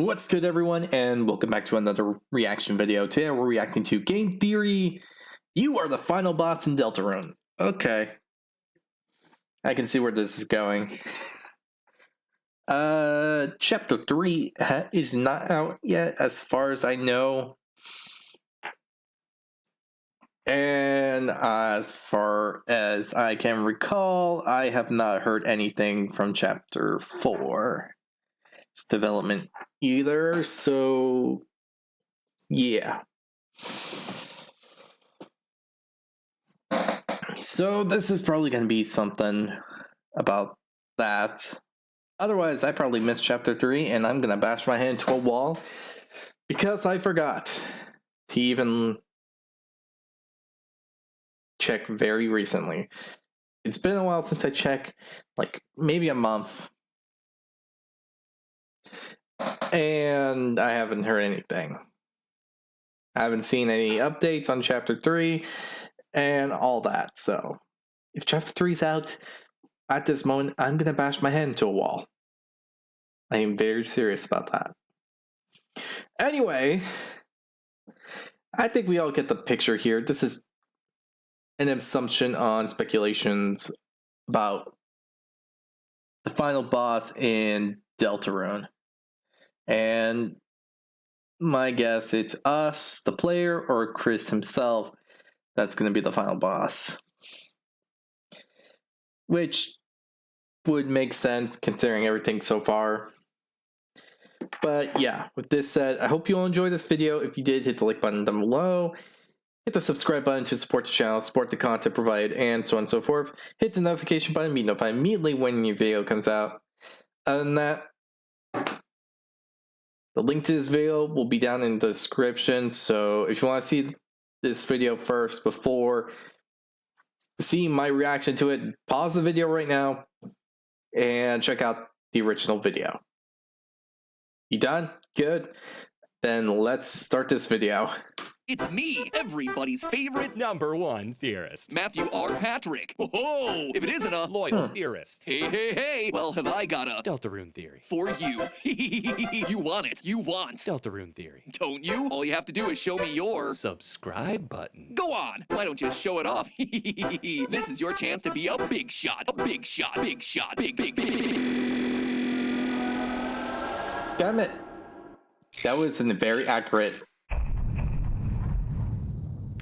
What's good, everyone, and welcome back to another reaction video. Today we're reacting to Game Theory. You are the final boss in Deltarune. Okay. I can see where this is going. Chapter 3 is not out yet, as far as I know. And as far as I can recall, I have not heard anything from Chapter 4's development either, so yeah. So this is probably going to be something about that. Otherwise, I probably missed Chapter 3, and I'm going to bash my head into a wall because I forgot to even check very recently. It's been a while since I checked, like maybe a month. And I haven't heard anything. I haven't seen any updates on Chapter 3 and all that. So if Chapter 3's out at this moment, I'm going to bash my head into a wall. I am very serious about that. Anyway, I think we all get the picture here. This is an assumption on speculations about the final boss in Deltarune. And my guess, it's us, the player, or Chris himself that's going to be the final boss. Which would make sense considering everything so far. But yeah, with this said, I hope you all enjoyed this video. If you did, hit the like button down below. Hit the subscribe button to support the channel, support the content provided, and so on and so forth. Hit the notification button to be notified immediately when a new video comes out. Other than that, the link to this video will be down in the description, so if you want to see this video first before seeing my reaction to it, pause the video right now and check out the original video. You done? Good? Then let's start this video. It's me, everybody's favorite #1 theorist. Matthew R. Patrick. Oh, if it isn't a Loyal theorist. Hey, well, have I got a Deltarune theory. for you. You want it. You want. Deltarune theory. Don't you? All you have to do is show me your Subscribe button. Go on. Why don't you show it off? This is your chance to be a big shot. A big shot. Big shot. Big. Damn it. That was a very accurate.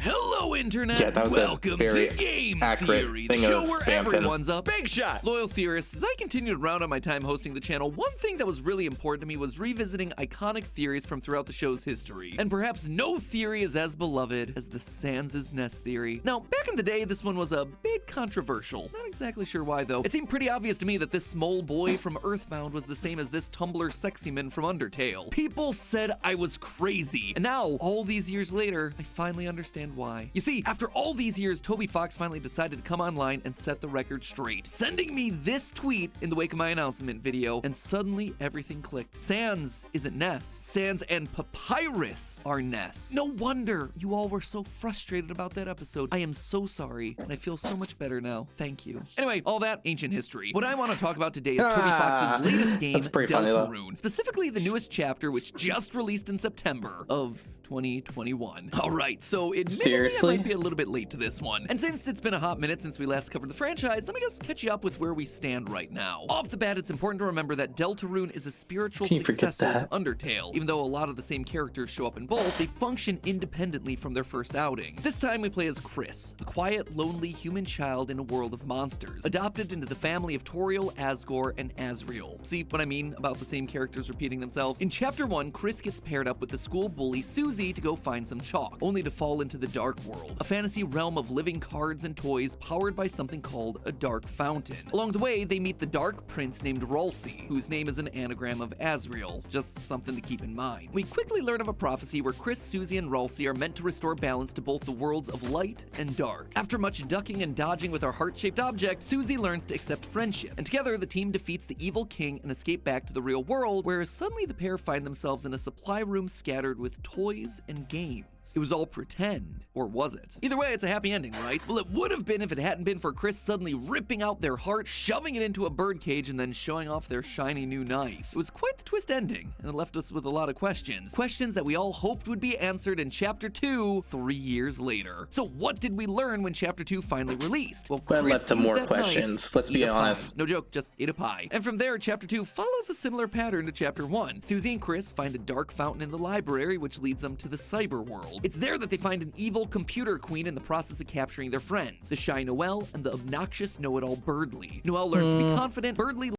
Hello, Internet! Yeah, that was Welcome a very to Game accurate Theory, the thing show of where Spamton. everyone's a Big shot. loyal theorist. As I continued around on my time hosting the channel, one thing that was really important to me was revisiting iconic theories from throughout the show's history. And perhaps no theory is as beloved as the Sans' Nest theory. Now, back in the day, this one was a bit controversial. Not exactly sure why, though. It seemed pretty obvious to me that this small boy from Earthbound was the same as this Tumblr sexy man from Undertale. People said I was crazy. And now, all these years later, I finally understand why. You see, after all these years, Toby Fox finally decided to come online and set the record straight, sending me this tweet in the wake of my announcement video, and suddenly everything clicked. Sans isn't Ness. Sans and Papyrus are Ness. No wonder you all were so frustrated about that episode. I am so sorry, and I feel so much better now. Thank you. Anyway, all that ancient history. What I want to talk about today is Toby Fox's latest game, Deltarune. Specifically the newest chapter, which just released in September of 2021. Alright, so admittedly I might be a little bit late to this one. And since it's been a hot minute since we last covered the franchise, let me just catch you up with where we stand right now. Off the bat, it's important to remember that Deltarune is a spiritual successor to Undertale. Even though a lot of the same characters show up in both, they function independently from their first outing. This time we play as Chris, a quiet, lonely human child in a world of monsters, adopted into the family of Toriel, Asgore, and Asriel. See what I mean about the same characters repeating themselves? In Chapter 1, Chris gets paired up with the school bully Susie to go find some chalk, only to fall into the Dark World, a fantasy realm of living cards and toys powered by something called a dark fountain. Along the way, they meet the Dark Prince named Ralsei, whose name is an anagram of Asriel, just something to keep in mind. We quickly learn of a prophecy where Chris, Susie, and Ralsei are meant to restore balance to both the worlds of light and dark. After much ducking and dodging with our heart-shaped object, Susie learns to accept friendship, and together the team defeats the evil king and escape back to the real world, where suddenly the pair find themselves in a supply room scattered with toys and games. It was all pretend, or was it? Either way, it's a happy ending, right? Well, it would have been if it hadn't been for Chris suddenly ripping out their heart, shoving it into a birdcage, and then showing off their shiny new knife. It was quite the twist ending, and it left us with a lot of questions. Questions that we all hoped would be answered in Chapter 2 3 years later. So what did we learn when Chapter 2 finally released? Well, That Chris led to used more that knife, questions, let's ate be a pie. honest. No joke, just ate a pie. And from there, Chapter 2 follows a similar pattern to Chapter 1. Susie and Chris find a dark fountain in the library, which leads them to the cyber world. It's there that they find an evil computer queen in the process of capturing their friends, the shy Noelle and the obnoxious know-it-all Birdly. Noelle learns to be confident. Birdly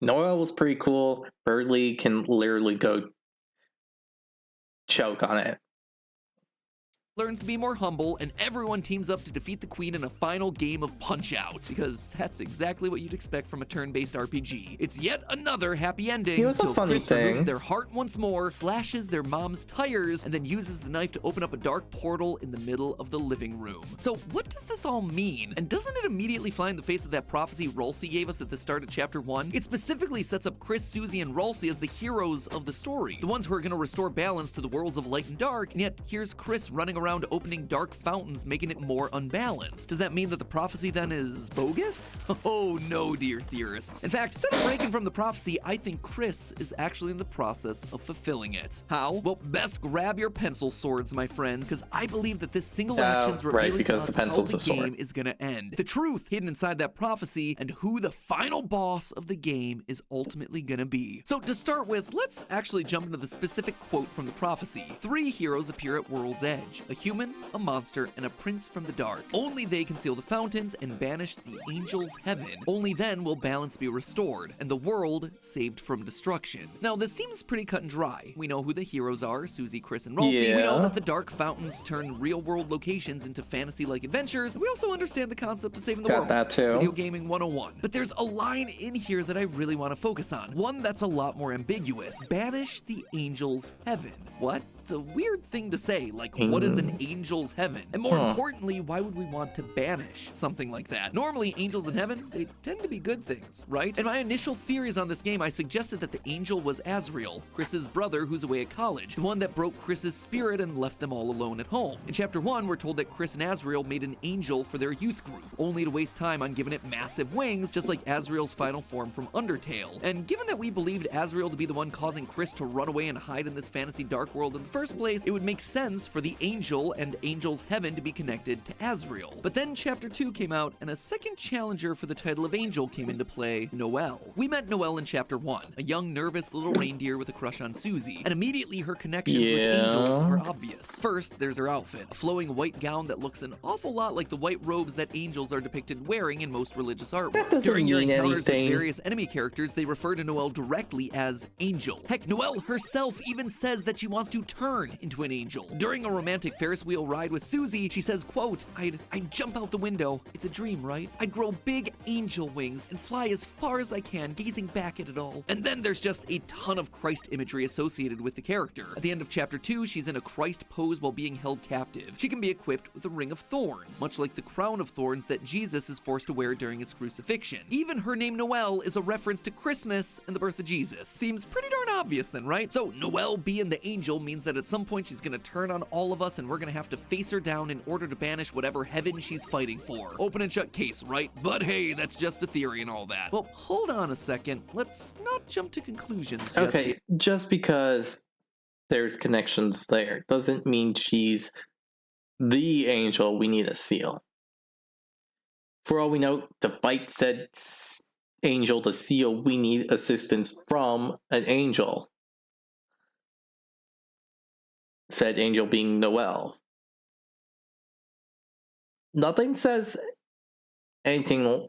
Noelle was pretty cool. Birdly can literally go choke on it. learns to be more humble, and everyone teams up to defeat the queen in a final game of Punch-Out! Because that's exactly what you'd expect from a turn-based RPG. It's yet another happy ending Here's a until funny Chris removes thing. their heart once more, slashes their mom's tires, and then uses the knife to open up a dark portal in the middle of the living room. So what does this all mean? And doesn't it immediately fly in the face of that prophecy Rolsey gave us at the start of Chapter 1? It specifically sets up Chris, Susie, and Rolsey as the heroes of the story, the ones who are going to restore balance to the worlds of light and dark, and yet here's Chris running around opening dark fountains, making it more unbalanced. Does that mean that the prophecy then is bogus? Oh no, dear theorists. In fact, instead of breaking from the prophecy, I think Chris is actually in the process of fulfilling it. How? Well, best grab your pencil swords, my friends, because I believe that this single action's right, revealing because to the us pencil's how a the sword. game is gonna end. The truth hidden inside that prophecy, and who the final boss of the game is ultimately gonna be. So to start with, let's actually jump into the specific quote from the prophecy. 3 heroes appear at World's Edge: a human, a monster, and a prince from the dark. Only they can seal the fountains and banish the angels' heaven. Only then will balance be restored, and the world saved from destruction. Now, this seems pretty cut and dry. We know who the heroes are: Susie, Chris, and Rolsey. We know Yeah. that the dark fountains turn real-world locations into fantasy-like adventures. We also understand the concept of saving the Got world. that too. Video gaming 101. But there's a line in here that I really want to focus on. One that's a lot more ambiguous. Banish the angels' heaven. What? It's a weird thing to say. Like, what is an angel's heaven? And more importantly, why would we want to banish something like that? Normally, angels in heaven, they tend to be good things, right? In my initial theories on this game, I suggested that the angel was Azrael, Chris's brother who's away at college, the one that broke Chris's spirit and left them all alone at home. In Chapter 1, we're told that Chris and Azrael made an angel for their youth group, only to waste time on giving it massive wings, just like Azrael's final form from Undertale. And given that we believed Azrael to be the one causing Chris to run away and hide in this fantasy dark world in the first place, it would make sense for the angel and angel's heaven to be connected to Azrael. But then Chapter 2 came out, and a second challenger for the title of angel came into play: Noelle. We met Noelle in Chapter 1, a young, nervous little reindeer with a crush on Susie, and immediately her connections with angels are obvious. First, there's her outfit, a flowing white gown that looks an awful lot like the white robes that angels are depicted wearing in most religious artwork. That doesn't During your mean encounters anything. with various enemy characters, they refer to Noelle directly as Angel. Heck, Noelle herself even says that she wants to turn into an angel. During a romantic Ferris wheel ride with Susie, she says, quote, I'd jump out the window. It's a dream, right? I'd grow big angel wings and fly as far as I can, gazing back at it all. And then there's just a ton of Christ imagery associated with the character. At the end of Chapter 2, she's in a Christ pose while being held captive. She can be equipped with a ring of thorns, much like the crown of thorns that Jesus is forced to wear during his crucifixion. Even her name Noelle is a reference to Christmas and the birth of Jesus. Seems pretty darn obvious then, right? So Noelle being the angel means that at some point she's gonna turn on all of us, and we're gonna have to face her down in order to banish whatever heaven she's fighting for. Open and shut case, right? But hey, that's just a theory and all that. Well, hold on a second. Let's not jump to conclusions just Okay, yet. just because there's connections there doesn't mean she's the angel we need to seal. For all we know, to fight said angel to seal, we need assistance from an angel. Said angel being Noelle. Nothing says anything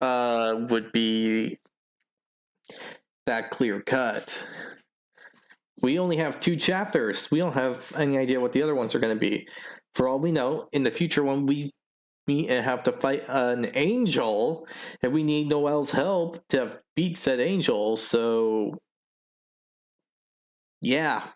would be that clear cut. We only have 2 chapters. We don't have any idea what the other ones are going to be. For all we know, in the future when we meet and have to fight an angel, and we need Noelle's help to beat said angel, so yeah.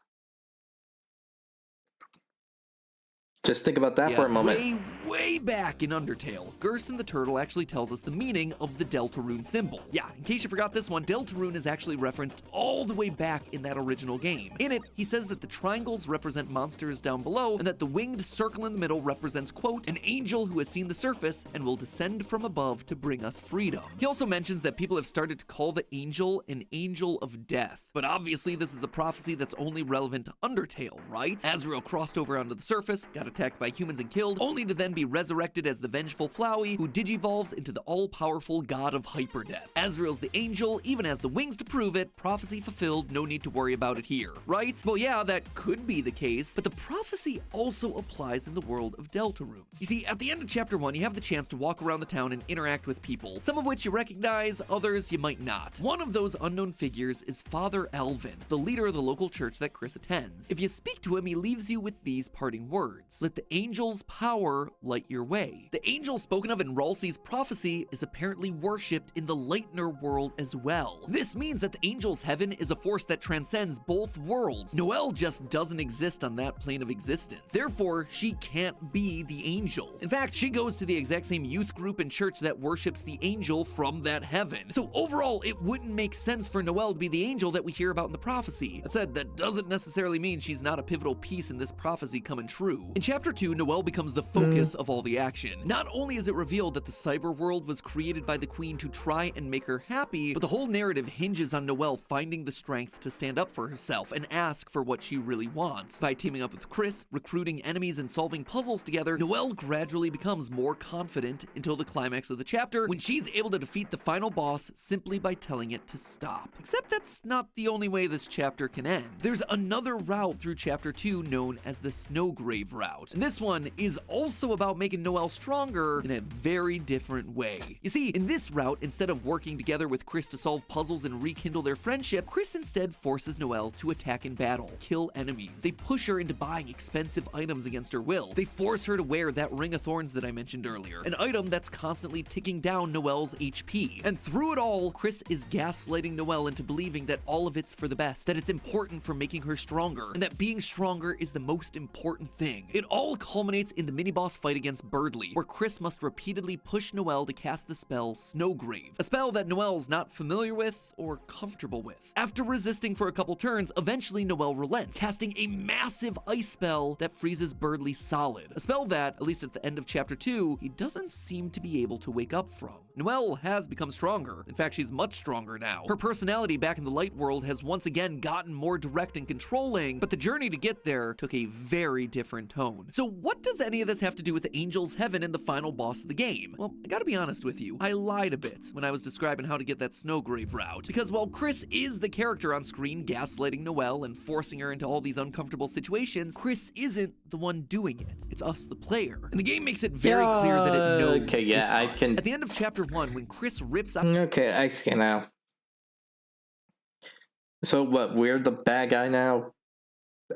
Just think about that for a moment. way back in Undertale, Gerson the Turtle actually tells us the meaning of the Deltarune symbol. Yeah, in case you forgot this one, Deltarune is actually referenced all the way back in that original game. In it, he says that the triangles represent monsters down below, and that the winged circle in the middle represents, quote, an angel who has seen the surface and will descend from above to bring us freedom. He also mentions that people have started to call the angel an angel of death. But obviously, this is a prophecy that's only relevant to Undertale, right? Azrael crossed over onto the surface, got attacked by humans and killed, only to then be resurrected as the vengeful Flowey, who digivolves into the all-powerful god of hyperdeath. Azrael's the angel, even has the wings to prove it, prophecy fulfilled, no need to worry about it here, right? Well, yeah, that could be the case, but the prophecy also applies in the world of Deltarune. You see, at the end of Chapter 1, you have the chance to walk around the town and interact with people, some of which you recognize, others you might not. One of those unknown figures is Father Alvin, the leader of the local church that Chris attends. If you speak to him, he leaves you with these parting words: let the angel's power light your way. The angel spoken of in Ralsei's prophecy is apparently worshipped in the Lightner world as well. This means that the angel's heaven is a force that transcends both worlds. Noelle just doesn't exist on that plane of existence. Therefore, she can't be the angel. In fact, she goes to the exact same youth group and church that worships the angel from that heaven. So overall, it wouldn't make sense for Noelle to be the angel that we hear about in the prophecy. That said, that doesn't necessarily mean she's not a pivotal piece in this prophecy coming true. In Chapter 2, Noelle becomes the focus of all the action. Not only is it revealed that the cyber world was created by the Queen to try and make her happy, but the whole narrative hinges on Noelle finding the strength to stand up for herself and ask for what she really wants. By teaming up with Chris, recruiting enemies, and solving puzzles together, Noelle gradually becomes more confident until the climax of the chapter, when she's able to defeat the final boss simply by telling it to stop. Except that's not the only way this chapter can end. There's another route through Chapter 2 known as the Snowgrave route. And this one is also about making Noelle stronger in a very different way. You see, in this route, instead of working together with Chris to solve puzzles and rekindle their friendship, Chris instead forces Noelle to attack in battle, kill enemies. They push her into buying expensive items against her will. They force her to wear that Ring of Thorns that I mentioned earlier, an item that's constantly ticking down Noelle's HP. And through it all, Chris is gaslighting Noelle into believing that all of it's for the best, that it's important for making her stronger, and that being stronger is the most important thing. It all culminates in the mini-boss fight against Birdly, where Chris must repeatedly push Noelle to cast the spell Snowgrave, a spell that Noelle's not familiar with or comfortable with. After resisting for a couple turns, eventually Noelle relents, casting a massive ice spell that freezes Birdly solid, a spell that, at least at the end of Chapter 2, he doesn't seem to be able to wake up from. Noelle has become stronger. In fact, she's much stronger now. Her personality back in the light world has once again gotten more direct and controlling, but the journey to get there took a very different tone. So what does any of this have to do with the Angel's Heaven and the final boss of the game? Well, I gotta be honest with you, I lied a bit when I was describing how to get that Snowgrave route, because while Chris is the character on screen gaslighting Noelle and forcing her into all these uncomfortable situations, Chris isn't the one doing it. It's us, the player. And the game makes it very clear that it knows okay, yeah, it's I us. can... At the end of Chapter 1, when Chris rips out... Okay, I see now. So what, we're the bad guy now?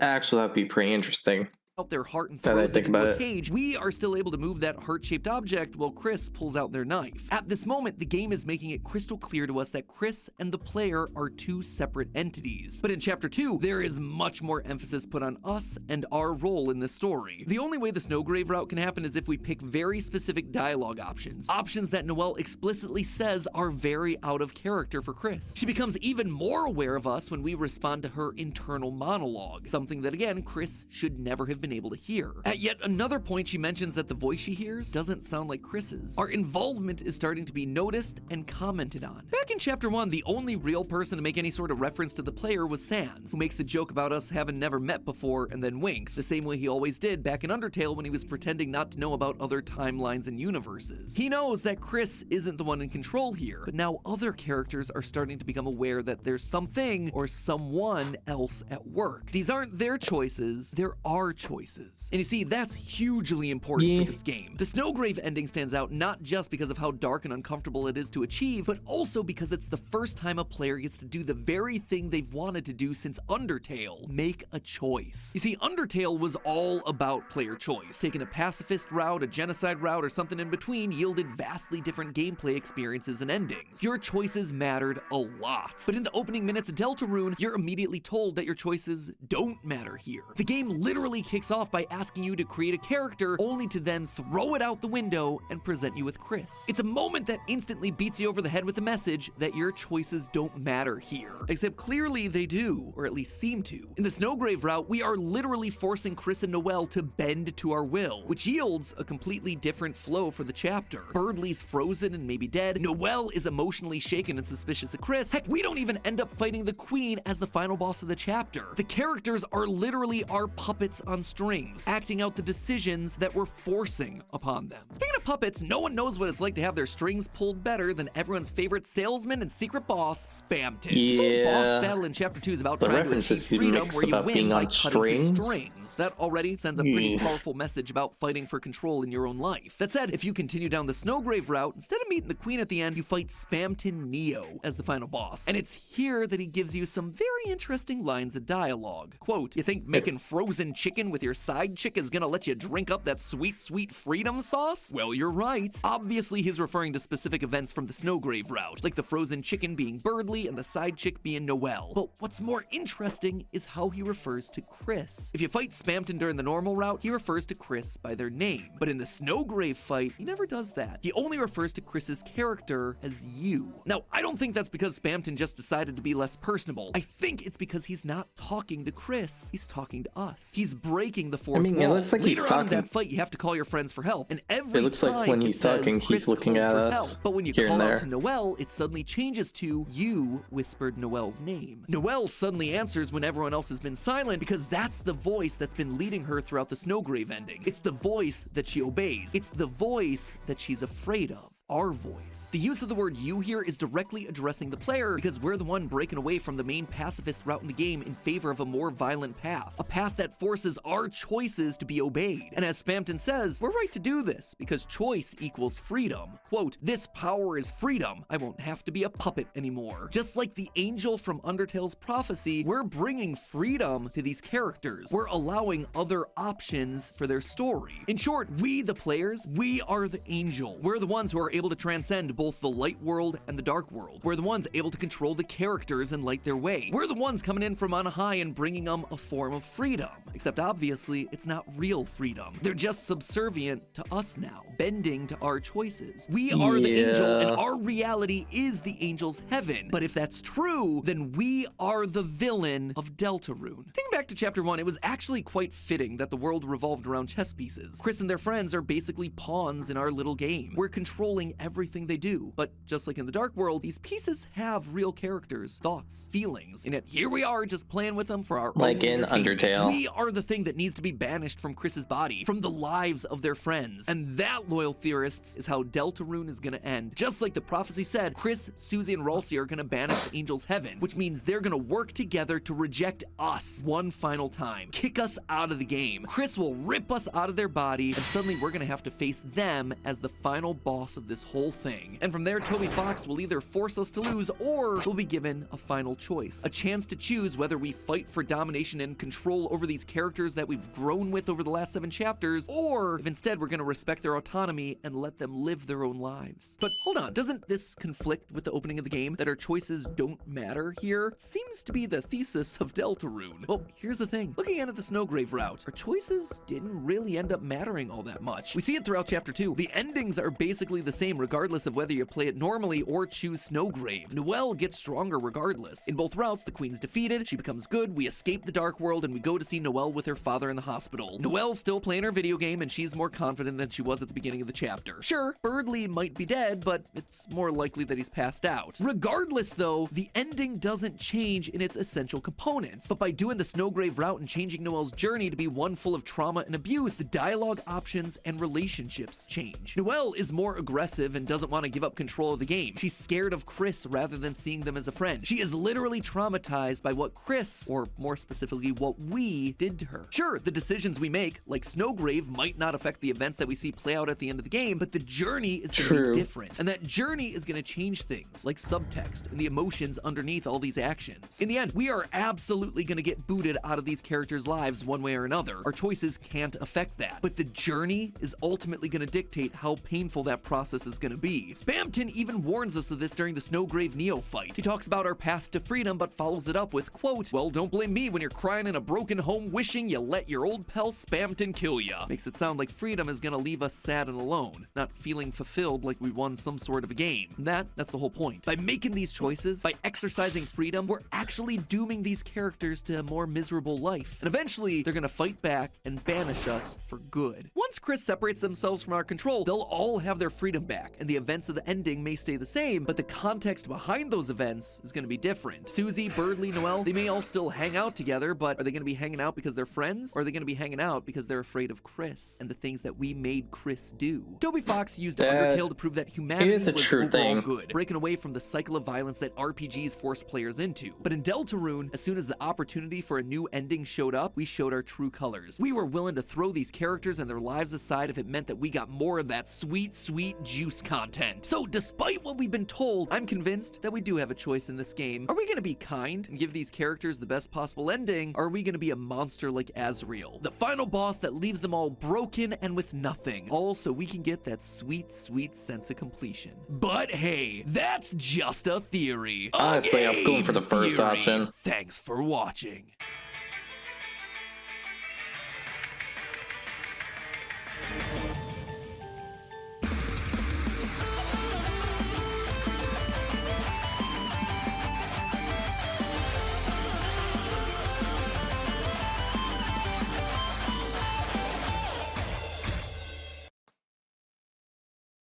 Actually, that'd be pretty interesting. Their heart and Now that I throws it think into about a it. cage, we are still able to move that heart-shaped object while Chris pulls out their knife. At this moment, the game is making it crystal clear to us that Chris and the player are two separate entities. But in Chapter 2, there is much more emphasis put on us and our role in this story. The only way the Snowgrave route can happen is if we pick very specific dialogue options that Noelle explicitly says are very out of character for Chris. She becomes even more aware of us when we respond to her internal monologue, something that, again, Chris should never have been able to hear. At yet another point, she mentions that the voice she hears doesn't sound like Chris's. Our involvement is starting to be noticed and commented on. Back in Chapter 1, the only real person to make any sort of reference to the player was Sans, who makes a joke about us having never met before and then winks, the same way he always did back in Undertale when he was pretending not to know about other timelines and universes. He knows that Chris isn't the one in control here, but now other characters are starting to become aware that there's something or someone else at work. These aren't their choices, they're our choices. And you see, that's hugely important for this game. The Snowgrave ending stands out not just because of how dark and uncomfortable it is to achieve, but also because it's the first time a player gets to do the very thing they've wanted to do since Undertale: make a choice. You see, Undertale was all about player choice. Taking a pacifist route, a genocide route, or something in between yielded vastly different gameplay experiences and endings. Your choices mattered a lot. But in the opening minutes of Deltarune, you're immediately told that your choices don't matter here. The game literally kicks starts off by asking you to create a character only to then throw it out the window and present you with Chris. It's a moment that instantly beats you over the head with the message that your choices don't matter here. Except clearly they do, or at least seem to. In the Snowgrave route, we are literally forcing Chris and Noelle to bend to our will, which yields a completely different flow for the chapter. Birdley's frozen and maybe dead. Noelle is emotionally shaken and suspicious of Chris. Heck, we don't even end up fighting the Queen as the final boss of the chapter. The characters are literally our puppets on strings, acting out the decisions that we're forcing upon them. Speaking of puppets, no one knows what it's like to have their strings pulled better than everyone's favorite salesman and secret boss, Spamton. This whole boss battle in chapter 2 is about trying to achieve freedom where you win by cutting his strings. That already sends a pretty powerful message about fighting for control in your own life. That said, if you continue down the Snowgrave route, instead of meeting the Queen at the end, you fight Spamton Neo as the final boss. And it's here that he gives you some very interesting lines of dialogue. Quote, "You think making frozen chicken with your side chick is gonna let you drink up that sweet, sweet freedom sauce? Well, you're right." Obviously, he's referring to specific events from the Snowgrave route, like the frozen chicken being Birdley and the side chick being Noelle. But what's more interesting is how he refers to Chris. If you fight Spamton during the normal route, he refers to Chris by their name. But in the Snowgrave fight, he never does that. He only refers to Chris's character as you. Now, I don't think that's because Spamton just decided to be less personable. I think it's because he's not talking to Chris. He's talking to us. He's breaking the fourth wall. it looks like Later he's on in talking. that fight, you have to call your friends for help. And every It looks like when he's talking, he's looking at us But when you here and call out there. to Noelle, it suddenly changes to you whispered Noelle's name. Noelle suddenly answers when everyone else has been silent because that's the voice that's been leading her throughout the Snowgrave ending. It's the voice that she obeys. It's the voice that she's afraid of. Our voice. The use of the word you here is directly addressing the player because we're the one breaking away from the main pacifist route in the game in favor of a more violent path. A path that forces our choices to be obeyed. And as Spamton says, we're right to do this because choice equals freedom. Quote, "This power is freedom. I won't have to be a puppet anymore." Just like the angel from Undertale's prophecy, we're bringing freedom to these characters. We're allowing other options for their story. In short, we, the players, we are the angel. We're the ones who are able to transcend both the light world and the dark world. We're the ones able to control the characters and light their way. We're the ones coming in from on high and bringing them a form of freedom. Except obviously, it's not real freedom. They're just subservient to us now, bending to our choices. We are the angel, and our reality is the angel's heaven. But if that's true, then we are the villain of Deltarune. Thinking back to chapter 1, it was actually quite fitting that the world revolved around chess pieces. Chris and their friends are basically pawns in our little game. We're controlling everything they do. But just like in the dark world, these pieces have real characters, thoughts, feelings. And yet here we are just playing with them for our Like own in entertainment. Undertale. We are the thing that needs to be banished from Chris's body, from the lives of their friends. And that, loyal theorists, is how Deltarune is gonna end. Just like the prophecy said, Chris, Susie, and Ralsei are gonna banish the angel's heaven, which means they're gonna work together to reject us one final time, kick us out of the game. Chris will rip us out of their body, and suddenly we're gonna have to face them as the final boss of this whole thing. And from there, Toby Fox will either force us to lose or we'll be given a final choice. A chance to choose whether we fight for domination and control over these characters that we've grown with over the last 7 chapters, or if instead we're gonna respect their autonomy and let them live their own lives. But hold on, doesn't this conflict with the opening of the game that our choices don't matter here? It seems to be the thesis of Deltarune. Well, here's the thing. Looking at the Snowgrave route, our choices didn't really end up mattering all that much. We see it throughout chapter 2. The endings are basically the same regardless of whether you play it normally or choose Snowgrave. Noelle gets stronger regardless. In both routes, the Queen's defeated, she becomes good, we escape the dark world, and we go to see Noelle with her father in the hospital. Noelle's still playing her video game, and she's more confident than she was at the beginning of the chapter. Sure, Birdley might be dead, but it's more likely that he's passed out. Regardless, though, the ending doesn't change in its essential components. But by doing the Snowgrave route and changing Noelle's journey to be one full of trauma and abuse, the dialogue options and relationships change. Noelle is more aggressive and doesn't want to give up control of the game. She's scared of Chris rather than seeing them as a friend. She is literally traumatized by what Chris, or more specifically what we, did to her. Sure, the decisions we make, like Snowgrave, might not affect the events that we see play out at the end of the game, but the journey is going to be different. And that journey is going to change things, like subtext and the emotions underneath all these actions. In the end, we are absolutely going to get booted out of these characters' lives one way or another. Our choices can't affect that. But the journey is ultimately going to dictate how painful that process this is gonna be. Spamton even warns us of this during the Snowgrave Neo fight. He talks about our path to freedom, but follows it up with, quote, "Well, don't blame me when you're crying in a broken home wishing you let your old pal Spamton kill ya." Makes it sound like freedom is gonna leave us sad and alone, not feeling fulfilled like we won some sort of a game. And that's the whole point. By making these choices, by exercising freedom, we're actually dooming these characters to a more miserable life. And eventually, they're gonna fight back and banish us for good. Once Chris separates themselves from our control, they'll all have their freedom back, and the events of the ending may stay the same, but the context behind those events is gonna be different. Susie, Birdley, Noelle, they may all still hang out together, but are they gonna be hanging out because they're friends? Or are they gonna be hanging out because they're afraid of Chris and the things that we made Chris do? Toby Fox used Undertale to prove that humanity is a was true overall thing. good, breaking away from the cycle of violence that RPGs force players into. But in Deltarune, as soon as the opportunity for a new ending showed up, we showed our true colors. We were willing to throw these characters and their lives aside if it meant that we got more of that sweet, sweet juice content. So despite what we've been told, I'm convinced that we do have a choice in this game. Are we gonna be kind and give these characters the best possible ending, or are we gonna be a monster like Azrael, the final boss that leaves them all broken and with nothing, all so we can get that sweet, sweet sense of completion? But hey, that's just a theory. Honestly, I'm going for the first Theory. option. Thanks for watching.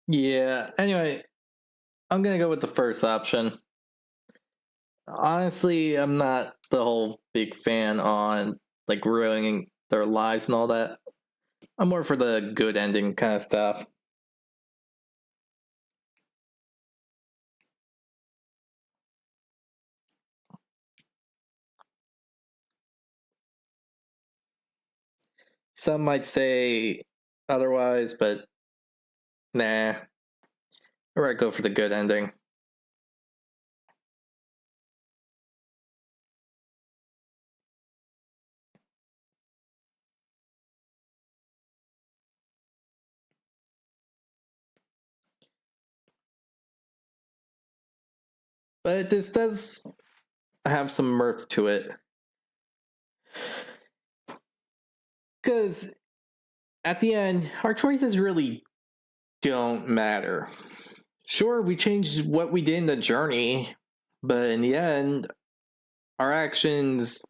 Yeah, anyway, I'm gonna go with the first option. Honestly, I'm not the whole big fan on like ruining their lives and all that. I'm more for the good ending kind of stuff. Some might say otherwise, but nah. Or I'd go for the good ending. But this does have some mirth to it. Because at the end, our choices really don't matter. Sure, we changed what we did in the journey, but in the end, our actions,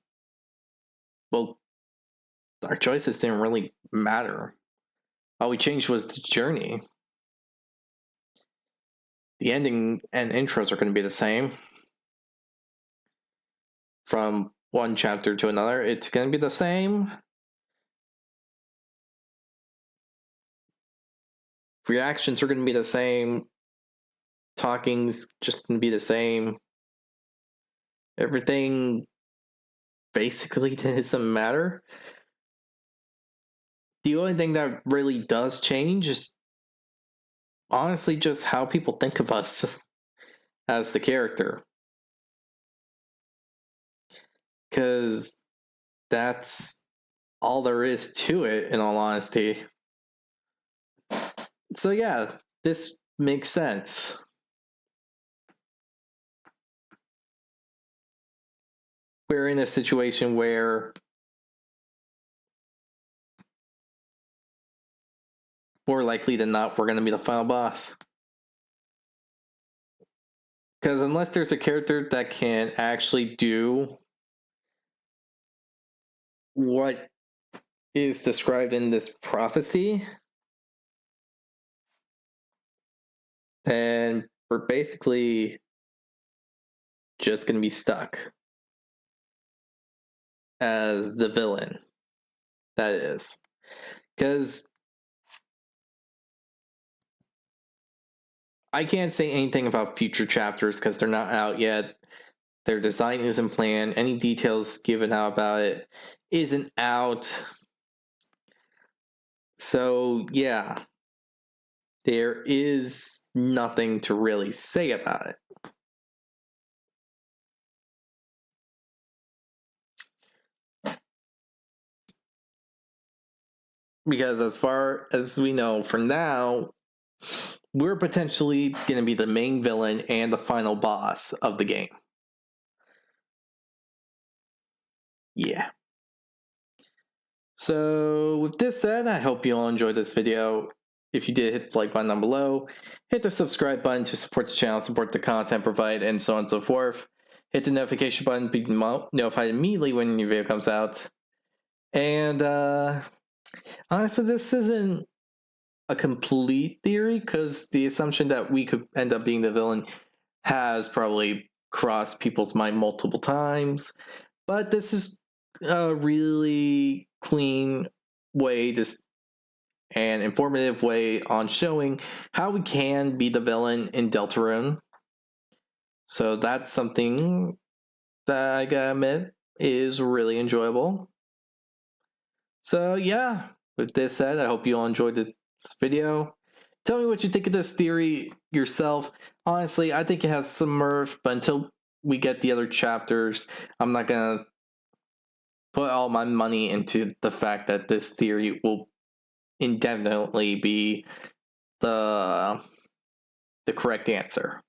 well, our choices didn't really matter. All we changed was the journey. The ending and intros are going to be the same. From one chapter to another, it's going to be the same. Reactions are going to be the same. Talking's just going to be the same. Everything basically doesn't matter. The only thing that really does change is honestly just how people think of us as the character. Because that's all there is to it, in all honesty. So yeah, this makes sense. We're in a situation where more likely than not, we're going to be the final boss. Because unless there's a character that can actually do what is described in this prophecy, then we're basically just going to be stuck as the villain. That is. Because I can't say anything about future chapters because they're not out yet. Their design isn't planned. Any details given out about it isn't out. So, yeah. There is nothing to really say about it. Because as far as we know, for now, we're potentially going to be the main villain and the final boss of the game. Yeah. So with this said, I hope you all enjoyed this video. If you did, hit the like button down below. Hit the subscribe button to support the channel, support the content provided, and so on and so forth. Hit the notification button to be notified immediately when a new video comes out. And honestly, this isn't a complete theory, because the assumption that we could end up being the villain has probably crossed people's mind multiple times. But this is a really clean way and informative way on showing how we can be the villain in Deltarune. So that's something that I gotta admit is really enjoyable. So yeah, with this said, I hope you all enjoyed this video. Tell me what you think of this theory yourself. Honestly, I think it has some mirth, but until we get the other chapters, I'm not gonna put all my money into the fact that this theory will indefinitely be the correct answer.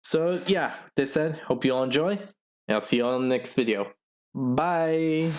So yeah, this said, hope you all enjoy, and I'll see you all in the next video. Bye!